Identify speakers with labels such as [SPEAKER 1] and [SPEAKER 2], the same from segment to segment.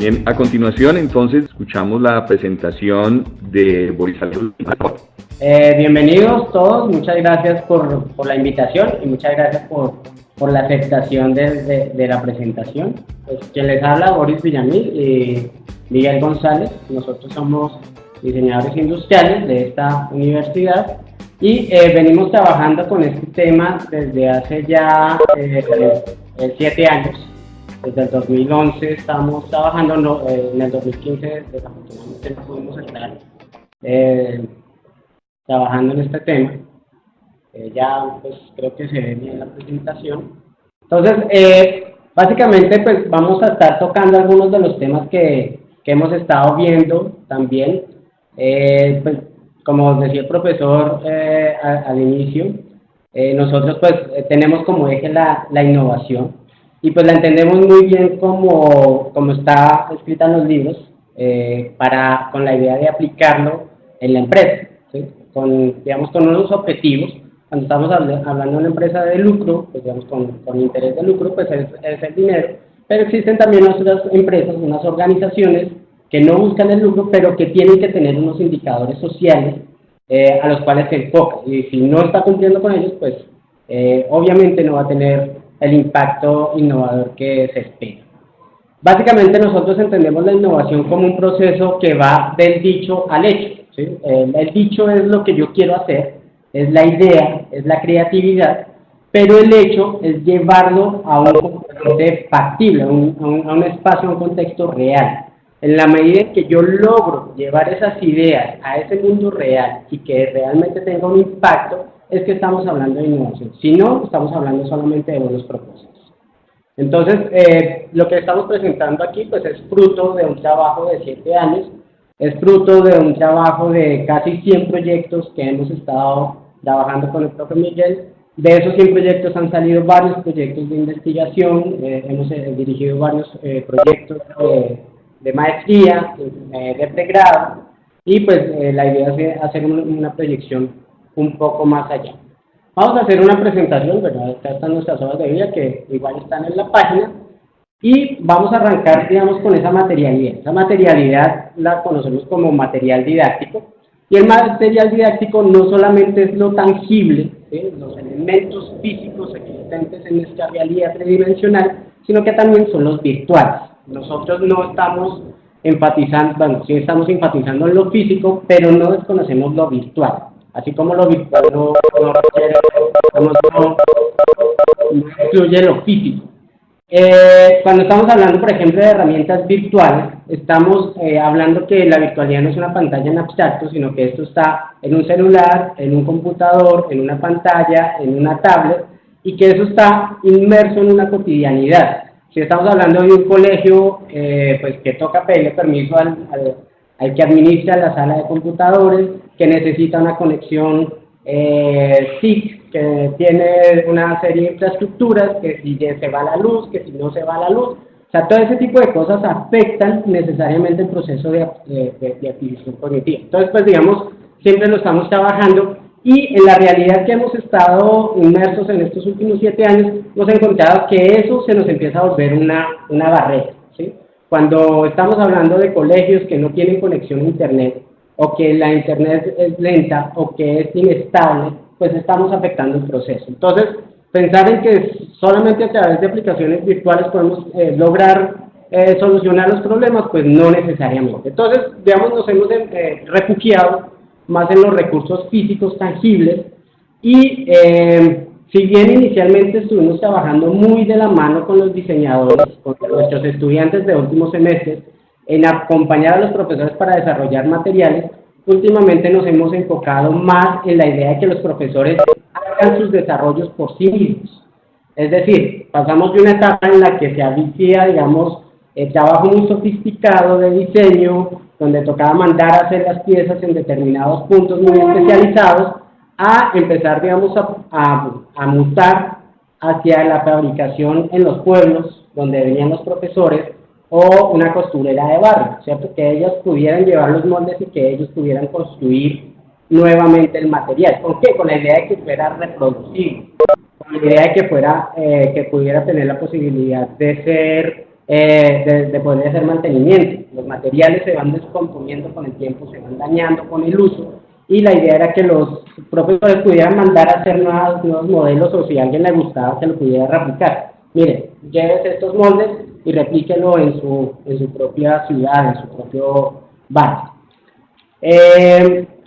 [SPEAKER 1] Bien, a continuación entonces escuchamos la presentación de Boris Alejandro.
[SPEAKER 2] Bienvenidos todos, muchas gracias por la invitación y muchas gracias por la aceptación de la presentación. Pues, quien les habla, Boris Villamil y Miguel González. Nosotros somos diseñadores industriales de esta universidad y venimos trabajando con este tema desde hace ya 7 años. Desde el 2011 estamos trabajando, en el 2015 desafortunadamente no pudimos estar trabajando en este tema. Ya pues creo que se ve bien la presentación. Entonces, básicamente pues vamos a estar tocando algunos de los temas que hemos estado viendo también. Pues, como decía el profesor al inicio, nosotros pues tenemos como eje la innovación y pues la entendemos muy bien como está escrita en los libros, con la idea de aplicarlo en la empresa, ¿sí? Con unos objetivos. Cuando estamos hablando de una empresa de lucro, pues digamos con interés de lucro, pues es el dinero, pero existen también otras empresas, unas organizaciones que no buscan el lucro, pero que tienen que tener unos indicadores sociales a los cuales se enfoca, y si no está cumpliendo con ellos, pues obviamente no va a tener el impacto innovador que se espera. Básicamente nosotros entendemos la innovación como un proceso que va del dicho al hecho, ¿sí? El dicho es lo que yo quiero hacer, es la idea, es la creatividad, pero el hecho es llevarlo a un componente factible, a un espacio, a un contexto real. En la medida en que yo logro llevar esas ideas a ese mundo real y que realmente tenga un impacto, es que estamos hablando de innovación. Si no, estamos hablando solamente de buenos propósitos. Entonces, lo que estamos presentando aquí pues es fruto de un trabajo de 7 años, es fruto de un trabajo de casi 100 proyectos que hemos estado trabajando con el profe Miguel. De esos 100 proyectos han salido varios proyectos de investigación, hemos dirigido varios proyectos de maestría, de pregrado, y pues la idea es hacer una proyección un poco más allá. Vamos a hacer una presentación, ¿verdad? Acá están nuestras hojas de vida que igual están en la página, y vamos a arrancar, digamos, con esa materialidad. Esa materialidad la conocemos como material didáctico, y el material didáctico no solamente es lo tangible, ¿sí? Los elementos físicos existentes en esta realidad tridimensional, sino que también son los virtuales. Nosotros no estamos enfatizando, bueno, sí estamos enfatizando en lo físico, pero no desconocemos lo virtual. Así como lo virtual no excluye lo físico. Cuando estamos hablando, por ejemplo, de herramientas virtuales, estamos hablando que la virtualidad no es una pantalla en abstracto, sino que esto está en un celular, en un computador, en una pantalla, en una tablet, y que eso está inmerso en una cotidianidad. Si estamos hablando de un colegio, pues que toca pedirle permiso al que administra la sala de computadores, que necesita una conexión SIC, que tiene una serie de infraestructuras, que si se va la luz, que si no se va la luz. O sea, todo ese tipo de cosas afectan necesariamente el proceso de adquisición cognitiva. Entonces, pues digamos, siempre lo estamos trabajando, y en la realidad que hemos estado inmersos en estos últimos 7 años, hemos encontrado que eso se nos empieza a volver una barrera, ¿sí? Cuando estamos hablando de colegios que no tienen conexión a Internet, o que la Internet es lenta, o que es inestable, pues estamos afectando el proceso. Entonces, pensar en que solamente a través de aplicaciones virtuales podemos lograr solucionar los problemas, pues no necesariamente. Entonces, digamos, nos hemos refugiado más en los recursos físicos tangibles, y si bien inicialmente estuvimos trabajando muy de la mano con los diseñadores, con nuestros estudiantes de últimos semestres, en acompañar a los profesores para desarrollar materiales, últimamente nos hemos enfocado más en la idea de que los profesores hagan sus desarrollos por sí mismos. Es decir, pasamos de una etapa en la que se hacía, digamos, el trabajo muy sofisticado de diseño, donde tocaba mandar a hacer las piezas en determinados puntos muy especializados, a empezar, digamos, a mutar hacia la fabricación en los pueblos, donde venían los profesores, o una costurera de barrio, ¿cierto? Que ellos pudieran llevar los moldes y que ellos pudieran construir nuevamente el material. ¿Con qué? Con la idea de que fuera reproducible, con la idea de que pudiera tener la posibilidad de ser de poder hacer mantenimiento. Los materiales se van descomponiendo con el tiempo, se van dañando con el uso, y la idea era que los profesores pudieran mandar a hacer nuevos modelos, o si a alguien le gustaba que lo pudiera replicar. Mire, llévese estos moldes y replíquelo en su propia ciudad, en su propio barrio.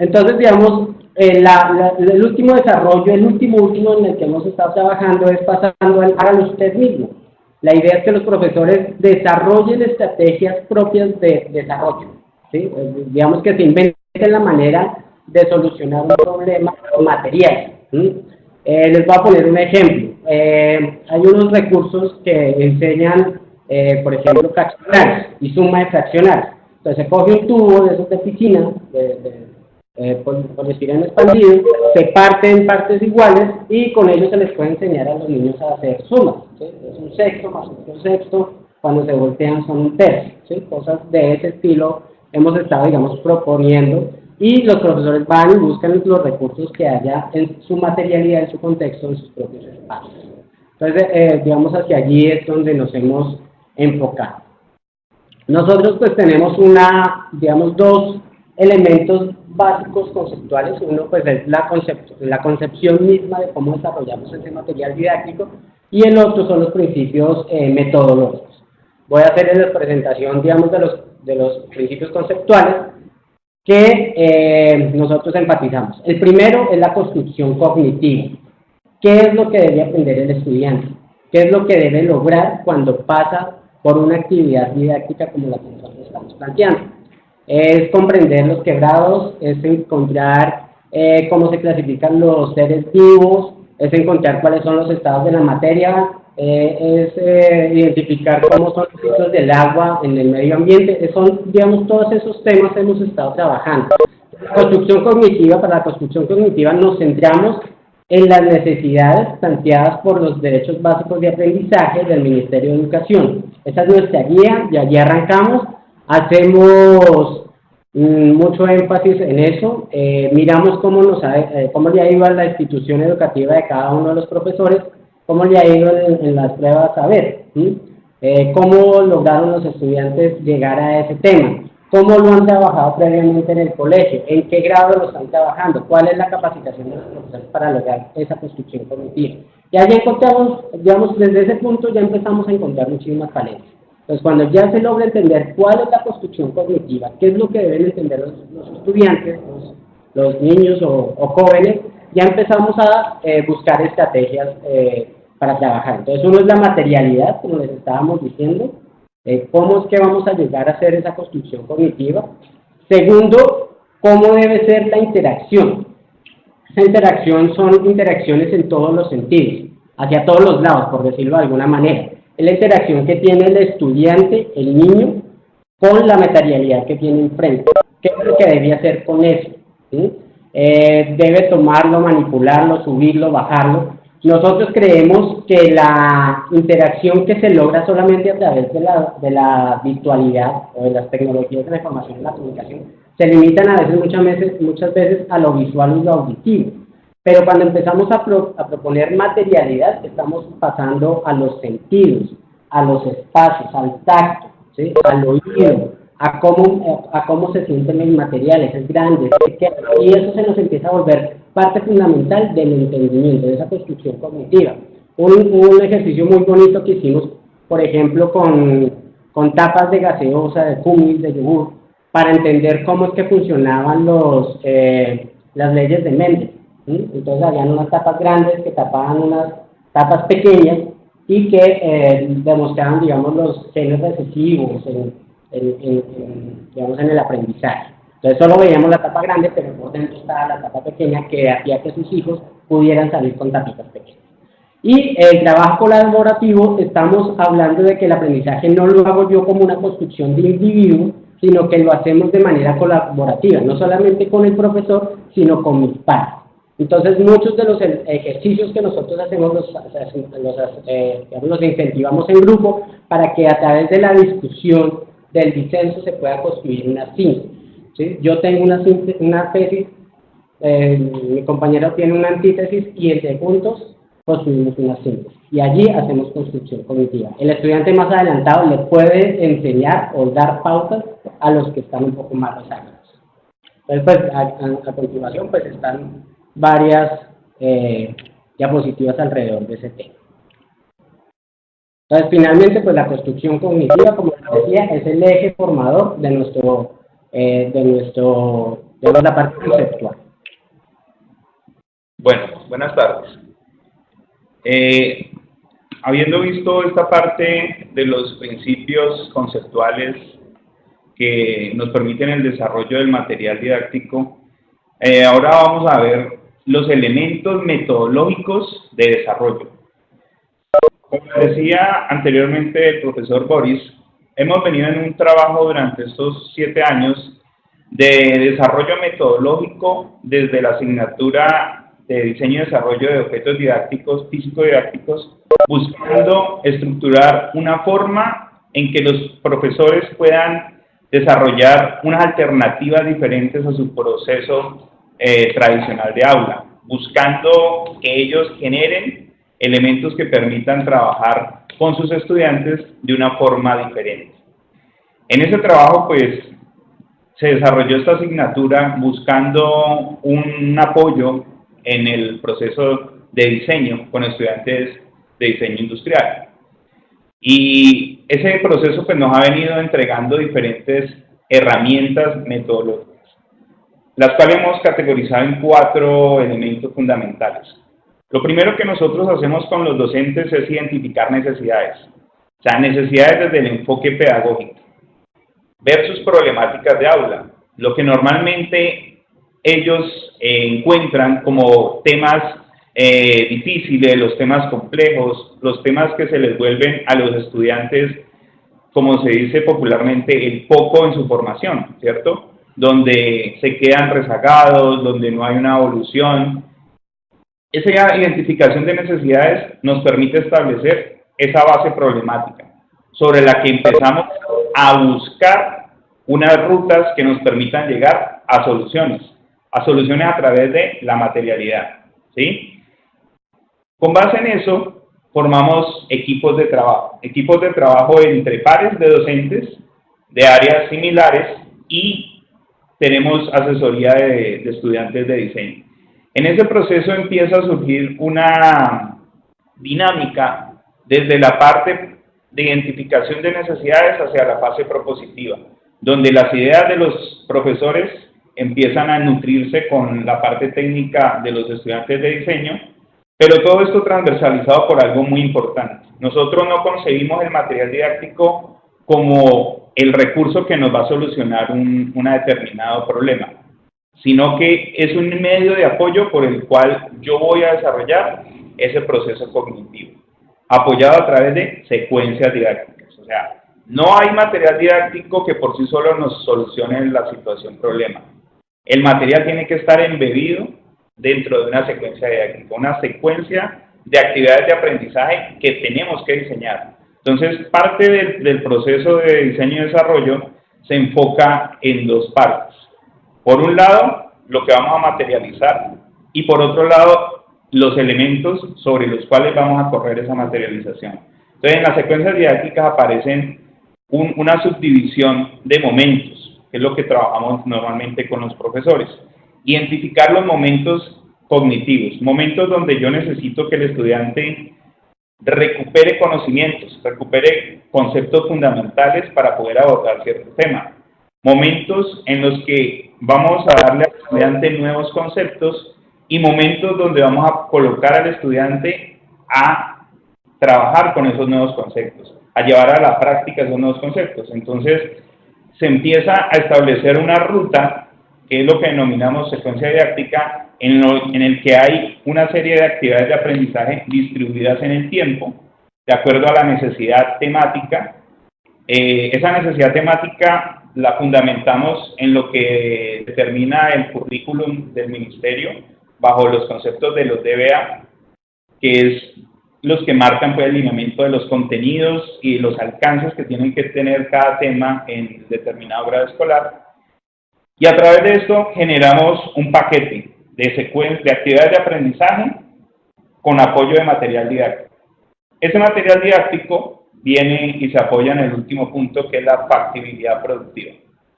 [SPEAKER 2] Entonces, digamos, el último desarrollo, el último en el que hemos estado trabajando es pasando al hágalo usted mismo. La idea es que los profesores desarrollen estrategias propias de desarrollo, ¿sí? Digamos que se inventen la manera de solucionar un problema material. Les voy a poner un ejemplo. Hay unos recursos que enseñan, por ejemplo, fraccionar y suma de fraccionar. Entonces se coge un tubo de esos de piscina, poliestireno expandido, se parte en partes iguales y con ello se les puede enseñar a los niños a hacer sumas, ¿sí? Es un sexto más otro sexto, cuando se voltean son un tercio, ¿sí? Cosas de ese estilo hemos estado, digamos, proponiendo, y los profesores van y buscan los recursos que haya en su materialidad, en su contexto, en sus propios espacios. Entonces, digamos, hacia allí es donde nos hemos enfocado. Nosotros pues tenemos digamos, dos elementos básicos conceptuales. Uno pues es la concepción misma de cómo desarrollamos ese material didáctico, y el otro son los principios metodológicos. Voy a hacerles la presentación, digamos, de los principios conceptuales que nosotros enfatizamos. El primero es la construcción cognitiva. ¿Qué es lo que debe aprender el estudiante? ¿Qué es lo que debe lograr cuando pasa por una actividad didáctica como la que nosotros estamos planteando? Es comprender los quebrados, es encontrar cómo se clasifican los seres vivos, es encontrar cuáles son los estados de la materia, es identificar cómo son los ciclos del agua en el medio ambiente. Son, digamos, todos esos temas hemos estado trabajando. Construcción cognitiva, para la construcción cognitiva nos centramos en las necesidades planteadas por los derechos básicos de aprendizaje del Ministerio de Educación. Esa es nuestra guía, y allí arrancamos, hacemos mucho énfasis en eso, miramos cómo le ha ido a la institución educativa de cada uno de los profesores, cómo le ha ido en las pruebas a ver, cómo lograron los estudiantes llegar a ese tema, cómo lo han trabajado previamente en el colegio, en qué grado lo están trabajando, cuál es la capacitación de los profesores para lograr esa construcción cognitiva. Y allí encontramos, digamos, desde ese punto ya empezamos a encontrar muchísimas falencias. Entonces, cuando ya se logra entender cuál es la construcción cognitiva, qué es lo que deben entender los estudiantes, los niños o jóvenes, ya empezamos a buscar estrategias para trabajar. Entonces, uno es la materialidad, como les estábamos diciendo, cómo es que vamos a llegar a hacer esa construcción cognitiva. Segundo, cómo debe ser la interacción. Esa interacción son interacciones en todos los sentidos, hacia todos los lados, por decirlo de alguna manera. Es la interacción que tiene el estudiante, el niño, con la materialidad que tiene enfrente. ¿Qué es lo que debe hacer con eso? ¿Sí? Debe tomarlo, manipularlo, subirlo, bajarlo. Nosotros creemos que la interacción que se logra solamente a través de la virtualidad o de las tecnologías de la información y la comunicación se limitan a veces, muchas veces a lo visual y lo auditivo. Pero cuando empezamos a proponer materialidad, estamos pasando a los sentidos, a los espacios, al tacto, ¿sí? Al oído, a cómo se sienten los materiales, es grande, es pequeño, y eso se nos empieza a volver parte fundamental del entendimiento, de esa construcción cognitiva. Un ejercicio muy bonito que hicimos, por ejemplo, con tapas de gaseosa, de kumis, de yogur, para entender cómo es que funcionaban las leyes de Mendel. Entonces habían unas tapas grandes que tapaban unas tapas pequeñas y que demostraban, digamos, los genes recesivos digamos, en el aprendizaje. Entonces solo veíamos la tapa grande, pero por dentro estaba la tapa pequeña que hacía que sus hijos pudieran salir con tapitas pequeñas. Y el trabajo colaborativo, estamos hablando de que el aprendizaje no lo hago yo como una construcción de individuo, sino que lo hacemos de manera colaborativa, no solamente con el profesor, sino con mis pares. Entonces, muchos de los ejercicios que nosotros hacemos los incentivamos en grupo para que a través de la discusión, del disenso, se pueda construir una síntesis. ¿Sí? Yo tengo una tesis, mi compañero tiene una antítesis y entre juntos construimos una síntesis. y allí hacemos construcción cognitiva. El estudiante más adelantado le puede enseñar o dar pautas a los que están un poco más rezagados. Entonces, pues, a continuación, pues, están varias diapositivas alrededor de ese tema. Entonces, finalmente, pues, la construcción cognitiva, como les decía, es el eje formador de la parte conceptual.
[SPEAKER 3] Bueno, buenas tardes. Habiendo visto esta parte de los principios conceptuales que nos permiten el desarrollo del material didáctico, ahora vamos a ver los elementos metodológicos de desarrollo. Como decía anteriormente el profesor Boris, hemos venido en un trabajo durante estos 7 años de desarrollo metodológico desde la asignatura de diseño y desarrollo de objetos didácticos, físico-didácticos, buscando estructurar una forma en que los profesores puedan desarrollar unas alternativas diferentes a su proceso tradicional de aula, buscando que ellos generen elementos que permitan trabajar con sus estudiantes de una forma diferente. En ese trabajo, pues, se desarrolló esta asignatura buscando un apoyo en el proceso de diseño con estudiantes de diseño industrial. Y ese proceso pues nos ha venido entregando diferentes herramientas metodológicas, las cuales hemos categorizado en 4 elementos fundamentales. Lo primero que nosotros hacemos con los docentes es identificar necesidades, o sea, necesidades desde el enfoque pedagógico, ver sus problemáticas de aula, lo que normalmente ellos encuentran como temas difíciles, los temas complejos, los temas que se les vuelven a los estudiantes, como se dice popularmente, el foco en su formación, ¿cierto? Donde se quedan rezagados, donde no hay una evolución. Esa identificación de necesidades nos permite establecer esa base problemática, sobre la que empezamos a buscar unas rutas que nos permitan llegar a soluciones a través de la materialidad, ¿sí? Con base en eso, formamos equipos de trabajo entre pares de docentes de áreas similares y tenemos asesoría de estudiantes de diseño. En ese proceso empieza a surgir una dinámica desde la parte de identificación de necesidades hacia la fase propositiva, donde las ideas de los profesores empiezan a nutrirse con la parte técnica de los estudiantes de diseño, pero todo esto transversalizado por algo muy importante. Nosotros no concebimos el material didáctico como el recurso que nos va a solucionar un determinado problema, sino que es un medio de apoyo por el cual yo voy a desarrollar ese proceso cognitivo, apoyado a través de secuencias didácticas. O sea, no hay material didáctico que por sí solo nos solucione la situación problema. El material tiene que estar embebido dentro de una secuencia didáctica, una secuencia de actividades de aprendizaje que tenemos que diseñar. Entonces, parte del proceso de diseño y desarrollo se enfoca en 2 partes. Por un lado, lo que vamos a materializar, y por otro lado, los elementos sobre los cuales vamos a correr esa materialización. Entonces, en las secuencias didácticas aparecen una subdivisión de momentos, que es lo que trabajamos normalmente con los profesores. Identificar los momentos cognitivos, momentos donde yo necesito que el estudiante recupere conocimientos, recupere conceptos fundamentales para poder abordar cierto tema. Momentos en los que vamos a darle al estudiante nuevos conceptos y momentos donde vamos a colocar al estudiante a trabajar con esos nuevos conceptos, a llevar a la práctica esos nuevos conceptos. Entonces, se empieza a establecer una ruta, que es lo que denominamos secuencia didáctica, en el que hay una serie de actividades de aprendizaje distribuidas en el tiempo, de acuerdo a la necesidad temática. Esa necesidad temática la fundamentamos en lo que determina el currículum del ministerio, bajo los conceptos de los DBA, que es los que marcan pues, el lineamiento de los contenidos y los alcances que tienen que tener cada tema en determinado grado escolar. Y a través de esto generamos un paquete de actividades de aprendizaje con apoyo de material didáctico. Ese material didáctico viene y se apoya en el último punto, que es la factibilidad productiva,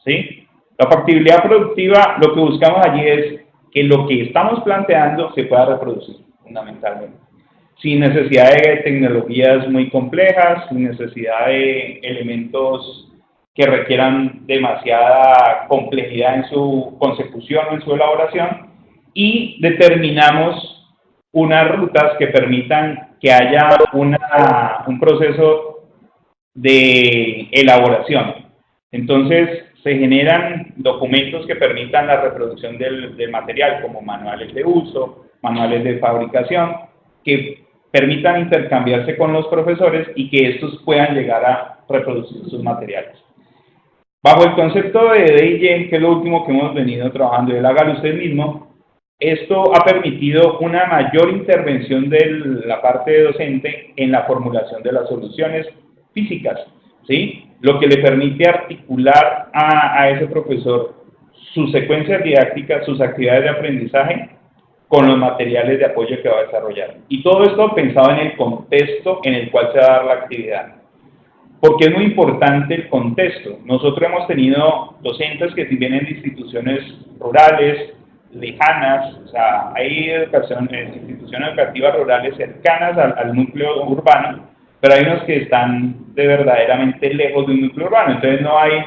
[SPEAKER 3] ¿sí? La factibilidad productiva, lo que buscamos allí es que lo que estamos planteando se pueda reproducir, fundamentalmente, sin necesidad de tecnologías muy complejas, sin necesidad de elementos que requieran demasiada complejidad en su consecución o en su elaboración, y determinamos unas rutas que permitan que haya un proceso de elaboración. Entonces, se generan documentos que permitan la reproducción del material, como manuales de uso, manuales de fabricación, que permitan intercambiarse con los profesores y que estos puedan llegar a reproducir sus materiales. Bajo el concepto de DIY, que es lo último que hemos venido trabajando, el hágalo usted mismo, esto ha permitido una mayor intervención de la parte docente en la formulación de las soluciones físicas, ¿sí? Lo que le permite articular a ese profesor sus secuencias didácticas, sus actividades de aprendizaje, con los materiales de apoyo que va a desarrollar. Y todo esto pensado en el contexto en el cual se va a dar la actividad. Porque es muy importante el contexto. Nosotros hemos tenido docentes que vienen de instituciones rurales, lejanas, o sea, hay instituciones educativas rurales cercanas al núcleo urbano, pero hay unos que están verdaderamente lejos de un núcleo urbano, entonces no hay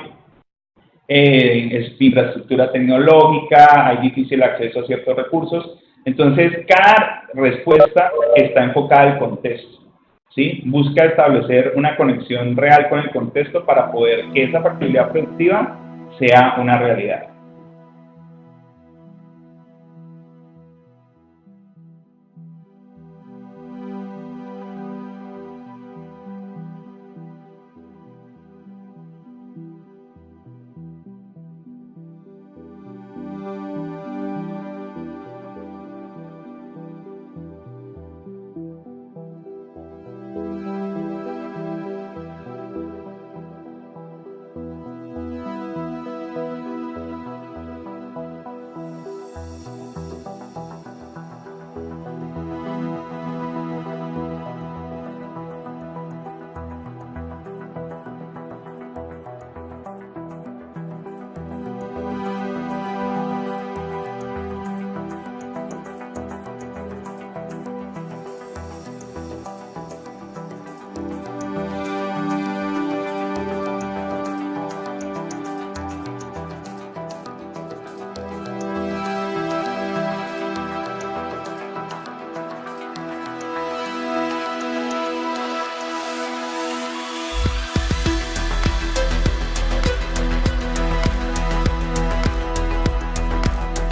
[SPEAKER 3] infraestructura tecnológica, hay difícil acceso a ciertos recursos, entonces cada respuesta está enfocada al contexto, ¿sí? Busca establecer una conexión real con el contexto para poder que esa factibilidad productiva sea una realidad.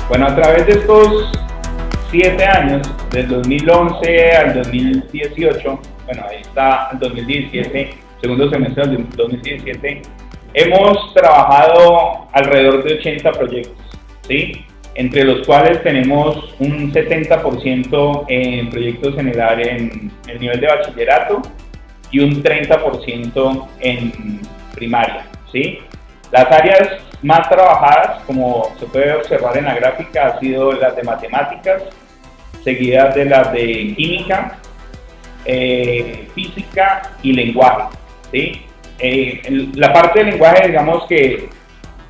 [SPEAKER 3] Bueno, a través de estos 7 años, del 2011 al 2018, bueno, ahí está el 2017, segundo semestre del 2017, hemos trabajado alrededor de 80 proyectos, ¿sí? Entre los cuales tenemos un 70% en proyectos en el nivel de bachillerato y un 30% en primaria, ¿sí? Las áreas más trabajadas, como se puede observar en la gráfica, han sido las de matemáticas, seguidas de las de química, física y lenguaje, ¿sí? La parte del lenguaje, digamos que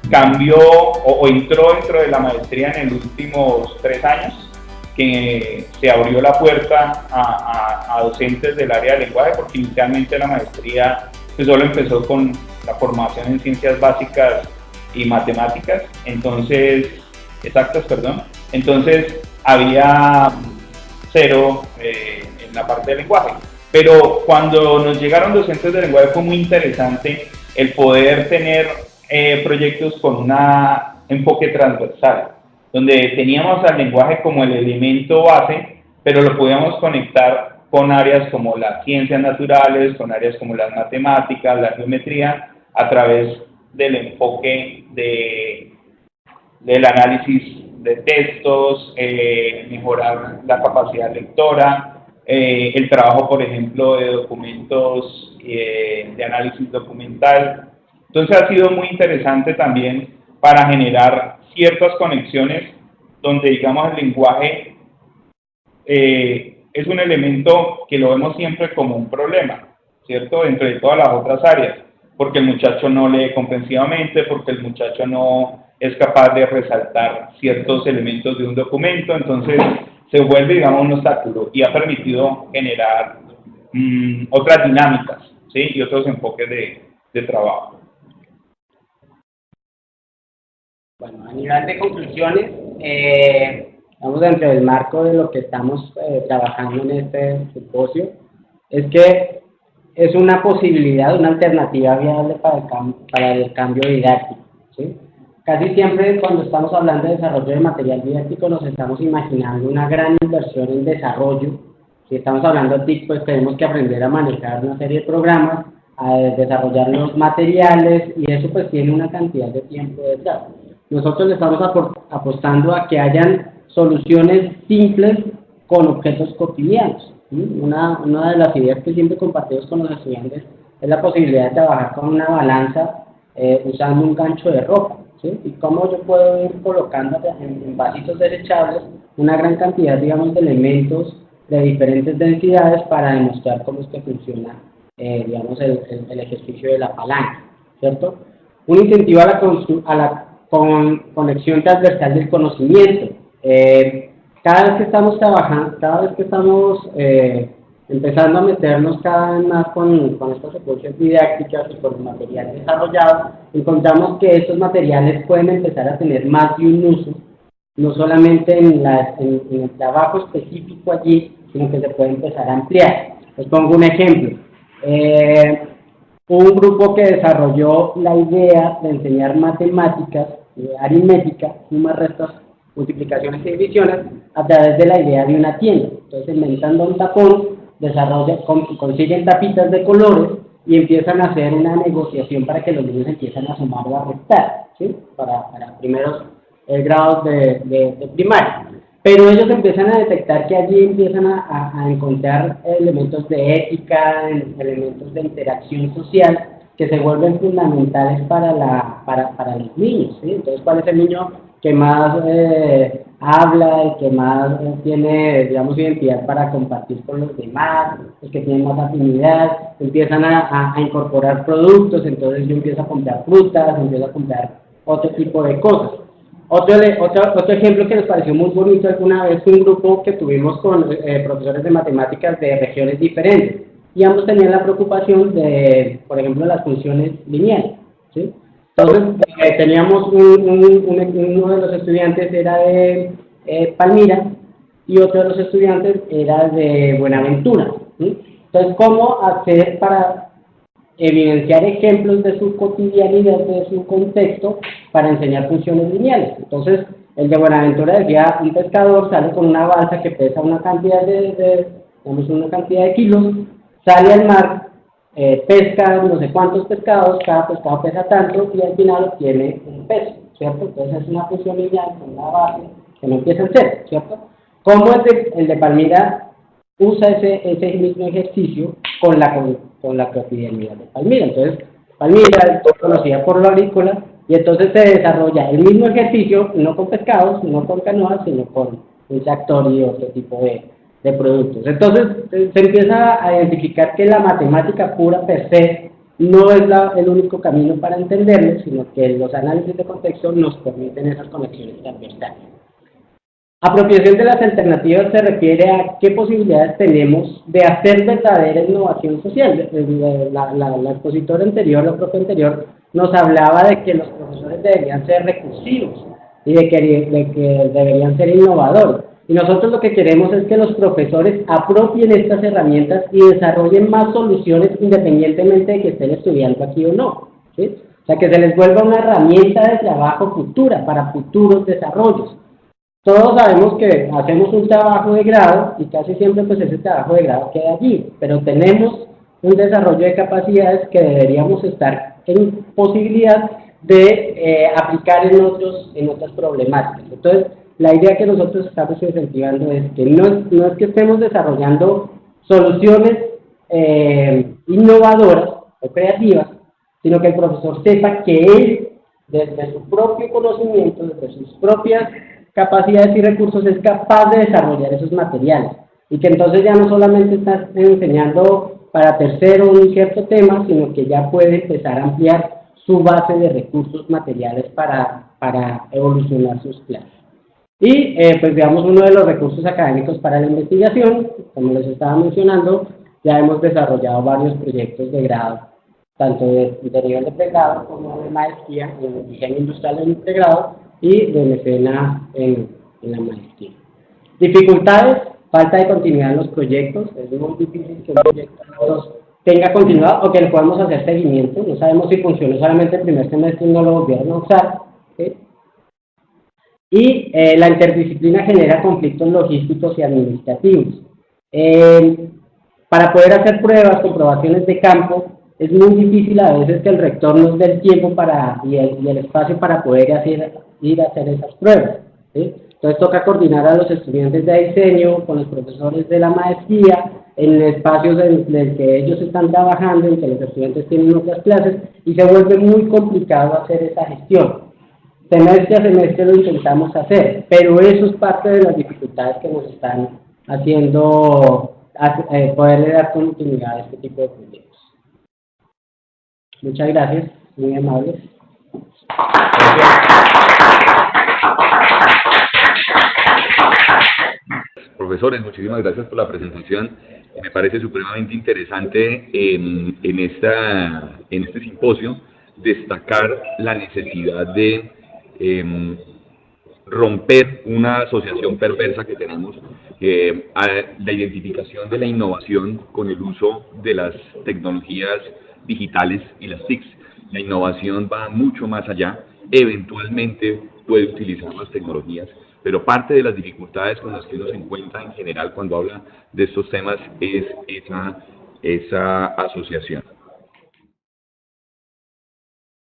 [SPEAKER 3] cambió o entró dentro de la maestría en los últimos 3 años, que se abrió la puerta a docentes del área de lenguaje, porque inicialmente la maestría pues solo empezó con la formación en ciencias básicas y matemáticas, entonces había 0 en la parte del lenguaje. Pero cuando nos llegaron docentes de lenguaje fue muy interesante el poder tener proyectos con un enfoque transversal, donde teníamos al lenguaje como el elemento base, pero lo podíamos conectar con áreas como las ciencias naturales, con áreas como las matemáticas, la geometría, a través del enfoque del análisis de textos, mejorar la capacidad lectora, el trabajo, por ejemplo, de documentos, de análisis documental. Entonces ha sido muy interesante también para generar ciertas conexiones donde, digamos, el lenguaje es un elemento que lo vemos siempre como un problema, ¿cierto? Entre todas las otras áreas, porque el muchacho no lee comprensivamente, porque el muchacho no es capaz de resaltar ciertos elementos de un documento, entonces se vuelve, digamos, un obstáculo y ha permitido generar otras dinámicas, ¿sí? Y otros enfoques de trabajo.
[SPEAKER 2] Bueno, a nivel de conclusiones, vamos dentro del marco de lo que estamos trabajando en este simposio, es que es una posibilidad, una alternativa viable para el cambio didáctico, ¿sí? Casi siempre cuando estamos hablando de desarrollo de material didáctico nos estamos imaginando una gran inversión en desarrollo. Si estamos hablando de TIC, pues tenemos que aprender a manejar una serie de programas, a desarrollar los materiales, y eso pues tiene una cantidad de tiempo detrás. Nosotros le estamos apostando a que hayan soluciones simples con objetos cotidianos. Una de las ideas que siempre compartimos con los estudiantes es la posibilidad de trabajar con una balanza usando un gancho de ropa, ¿sí? Y cómo yo puedo ir colocando en vasitos desechables una gran cantidad, digamos, de elementos de diferentes densidades para demostrar cómo es que funciona, digamos, el ejercicio de la palanca, ¿cierto? Un incentivo a la conexión transversal del conocimiento. Cada vez que estamos trabajando, cada vez que estamos empezando a meternos cada vez más con estas secuencias didácticas y con el material desarrollado, encontramos que estos materiales pueden empezar a tener más de un uso, no solamente en el trabajo específico allí, sino que se puede empezar a ampliar. Les pongo un ejemplo. Un grupo que desarrolló la idea de enseñar matemáticas, aritmética, sumas, restas, multiplicaciones y divisiones, a través de la idea de una tienda. Entonces, inventando un tapón, consiguen tapitas de colores y empiezan a hacer una negociación para que los niños empiecen a sumar o a restar, ¿sí? Para primeros grados de primaria. Pero ellos empiezan a detectar que allí empiezan a encontrar elementos de ética, elementos de interacción social, que se vuelven fundamentales para los niños, ¿sí? Entonces, ¿cuál es el niño que más habla, el que más tiene, digamos, identidad para compartir con los demás, el que tiene más afinidad? Empiezan a incorporar productos, entonces yo empiezo a comprar frutas, empiezo a comprar otro tipo de cosas. Otro ejemplo que nos pareció muy bonito alguna vez fue un grupo que tuvimos con profesores de matemáticas de regiones diferentes, y ambos tenían la preocupación de, por ejemplo, las funciones lineales, ¿sí? Entonces, teníamos uno de los estudiantes era de Palmira y otro de los estudiantes era de Buenaventura, ¿sí? Entonces, ¿cómo hacer para evidenciar ejemplos de su cotidianidad, de su contexto, para enseñar funciones lineales? Entonces, el de Buenaventura decía, un pescador sale con una balsa que pesa una cantidad una cantidad de kilos, sale al mar, pesca no sé cuántos pescados, cada pescado pesa tanto y al final obtiene un peso, ¿cierto? Entonces es una función lineal con una base que no empieza en cero, ¿cierto? ¿Cómo el de Palmira usa ese mismo ejercicio con la cotidianidad de Palmira? Entonces, Palmira es conocida por lo agrícola y entonces se desarrolla el mismo ejercicio, no con pescados, no con canoas, sino con un tractor y otro tipo de productos. Entonces, se empieza a identificar que la matemática pura per se no es el único camino para entenderlo, sino que los análisis de contexto nos permiten esas conexiones transversales. Apropiación de las alternativas se refiere a qué posibilidades tenemos de hacer verdadera innovación social. La expositora anterior, la profe anterior, nos hablaba de que los profesores deberían ser recursivos y de que deberían ser innovadores. Y nosotros lo que queremos es que los profesores apropien estas herramientas y desarrollen más soluciones independientemente de que estén estudiando aquí o no, ¿sí? O sea, que se les vuelva una herramienta de trabajo futura, para futuros desarrollos. Todos sabemos que hacemos un trabajo de grado y casi siempre pues ese trabajo de grado queda allí, pero tenemos un desarrollo de capacidades que deberíamos estar en posibilidad de aplicar en otras problemáticas. Entonces, la idea que nosotros estamos incentivando es que no es que estemos desarrollando soluciones innovadoras o creativas, sino que el profesor sepa que él, desde su propio conocimiento, desde sus propias capacidades y recursos, es capaz de desarrollar esos materiales. y que entonces ya no solamente está enseñando para tercero un cierto tema, sino que ya puede empezar a ampliar su base de recursos materiales para evolucionar sus clases. Y pues digamos, uno de los recursos académicos para la investigación, como les estaba mencionando, ya hemos desarrollado varios proyectos de grado, tanto de nivel de pregrado como de maestría en diseño industrial en pregrado y de mecena en la maestría. Dificultades: falta de continuidad en los proyectos. Es muy difícil que un proyecto tenga continuidad o que le podamos hacer seguimiento. No sabemos si funcionó solamente el primer semestre y no lo volvieron a usar, ¿sí? Y la interdisciplina genera conflictos logísticos y administrativos. Para poder hacer pruebas, comprobaciones de campo, es muy difícil a veces que el rector nos dé el tiempo y el espacio para poder ir a hacer esas pruebas, ¿sí? Entonces toca coordinar a los estudiantes de diseño con los profesores de la maestría, en espacios en el que ellos están trabajando, en que los estudiantes tienen otras clases, y se vuelve muy complicado hacer esa gestión. Semestre a semestre lo intentamos hacer, pero eso es parte de las dificultades que nos están haciendo poderle dar continuidad a este tipo de proyectos. Muchas gracias, muy amables.
[SPEAKER 1] Profesores, muchísimas gracias por la presentación. Me parece supremamente interesante en este simposio destacar la necesidad de romper una asociación perversa que tenemos, a la identificación de la innovación con el uso de las tecnologías digitales y las TICs. La innovación va mucho más allá, eventualmente puede utilizar las tecnologías, pero parte de las dificultades con las que uno se encuentra en general cuando habla de estos temas es esa asociación.